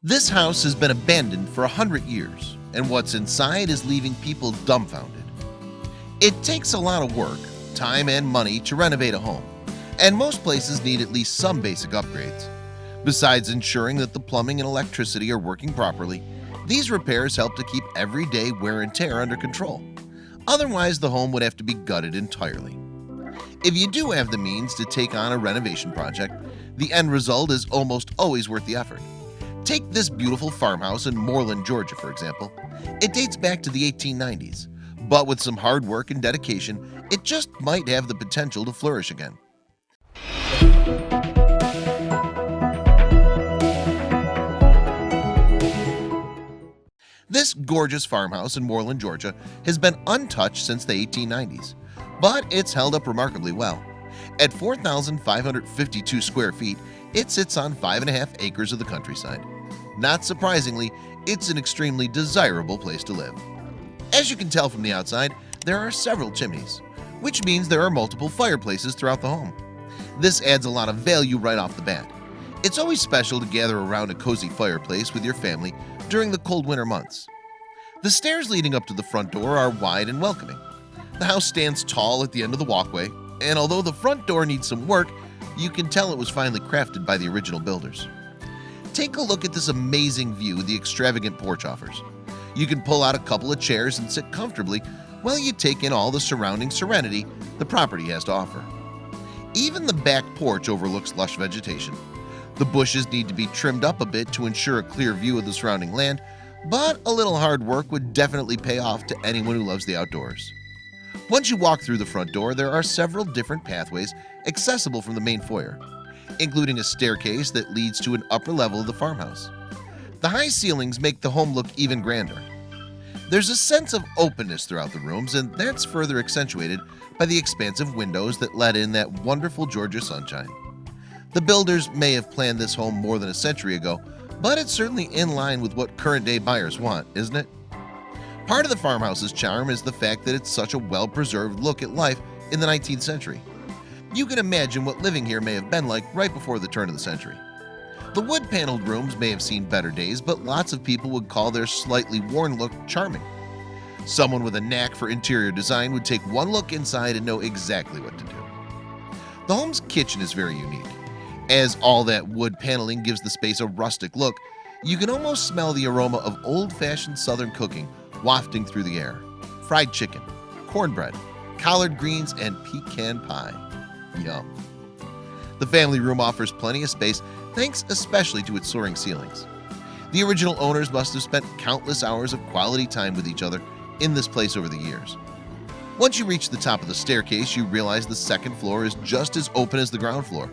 This house has been abandoned for 100 years, and what's inside is leaving people dumbfounded. It takes a lot of work, time, and money to renovate a home, and most places need at least some basic upgrades. Besides ensuring that the plumbing and electricity are working properly, these repairs help to keep everyday wear and tear under control. Otherwise, the home would have to be gutted entirely. If you do have the means to take on a renovation project, the end result is almost always worth the effort. Take this beautiful farmhouse in Moreland, Georgia, for example. It dates back to the 1890s, but with some hard work and dedication, it just might have the potential to flourish again. This gorgeous farmhouse in Moreland, Georgia has been untouched since the 1890s, but it's held up remarkably well. At 4,552 square feet, it sits on 5.5 acres of the countryside. Not surprisingly, it's an extremely desirable place to live. As you can tell from the outside, there are several chimneys, which means there are multiple fireplaces throughout the home. This adds a lot of value right off the bat. It's always special to gather around a cozy fireplace with your family during the cold winter months. The stairs leading up to the front door are wide and welcoming. The house stands tall at the end of the walkway, and although the front door needs some work, you can tell it was finely crafted by the original builders. Take a look at this amazing view the extravagant porch offers. You can pull out a couple of chairs and sit comfortably while you take in all the surrounding serenity the property has to offer. Even the back porch overlooks lush vegetation. The bushes need to be trimmed up a bit to ensure a clear view of the surrounding land, but a little hard work would definitely pay off to anyone who loves the outdoors. Once you walk through the front door, there are several different pathways accessible from the main foyer, including a staircase that leads to an upper level of the farmhouse. The high ceilings make the home look even grander. There's a sense of openness throughout the rooms, and that's further accentuated by the expansive windows that let in that wonderful Georgia sunshine. The builders may have planned this home more than a century ago, but it's certainly in line with what current-day buyers want, isn't it? Part of the farmhouse's charm is the fact that it's such a well-preserved look at life in the 19th century. You can imagine what living here may have been like right before the turn of the century. The wood-paneled rooms may have seen better days, but lots of people would call their slightly worn look charming. Someone with a knack for interior design would take one look inside and know exactly what to do. The home's kitchen is very unique. As all that wood paneling gives the space a rustic look, you can almost smell the aroma of old-fashioned southern cooking wafting through the air. Fried chicken, cornbread, collard greens, and pecan pie. Yum. The family room offers plenty of space thanks especially to its soaring ceilings. The original owners must have spent countless hours of quality time with each other in this place over the years. Once you reach the top of the staircase, you realize the second floor is just as open as the ground floor.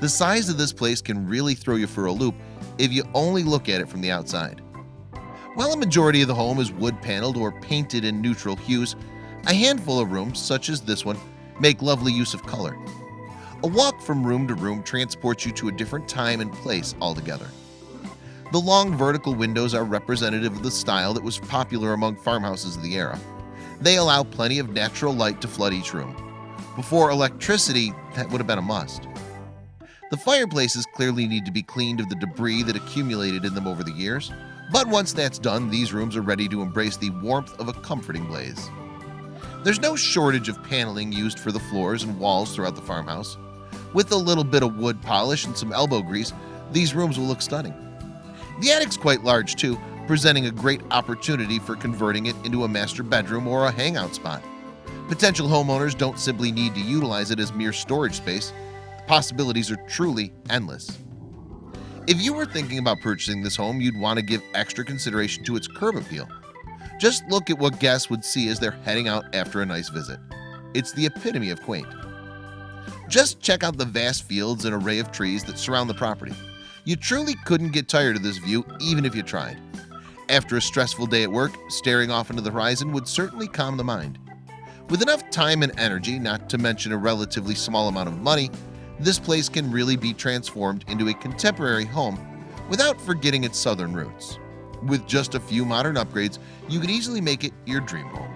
The size of this place can really throw you for a loop if you only look at it from the outside. While a majority of the home is wood-paneled or painted in neutral hues, a handful of rooms, such as this one, make lovely use of color. A walk from room to room transports you to a different time and place altogether. The long vertical windows are representative of the style that was popular among farmhouses of the era. They allow plenty of natural light to flood each room. Before electricity, that would have been a must. The fireplaces clearly need to be cleaned of the debris that accumulated in them over the years, but once that's done, these rooms are ready to embrace the warmth of a comforting blaze. There's no shortage of paneling used for the floors and walls throughout the farmhouse. With a little bit of wood polish and some elbow grease, these rooms will look stunning. The attic's quite large too, presenting a great opportunity for converting it into a master bedroom or a hangout spot. Potential homeowners don't simply need to utilize it as mere storage space. The possibilities are truly endless. If you were thinking about purchasing this home, you'd want to give extra consideration to its curb appeal. Just look at what guests would see as they're heading out after a nice visit. It's the epitome of quaint. Just check out the vast fields and array of trees that surround the property. You truly couldn't get tired of this view even if you tried. After a stressful day at work, staring off into the horizon would certainly calm the mind. With enough time and energy, not to mention a relatively small amount of money, this place can really be transformed into a contemporary home without forgetting its southern roots. With just a few modern upgrades, you could easily make it your dream home.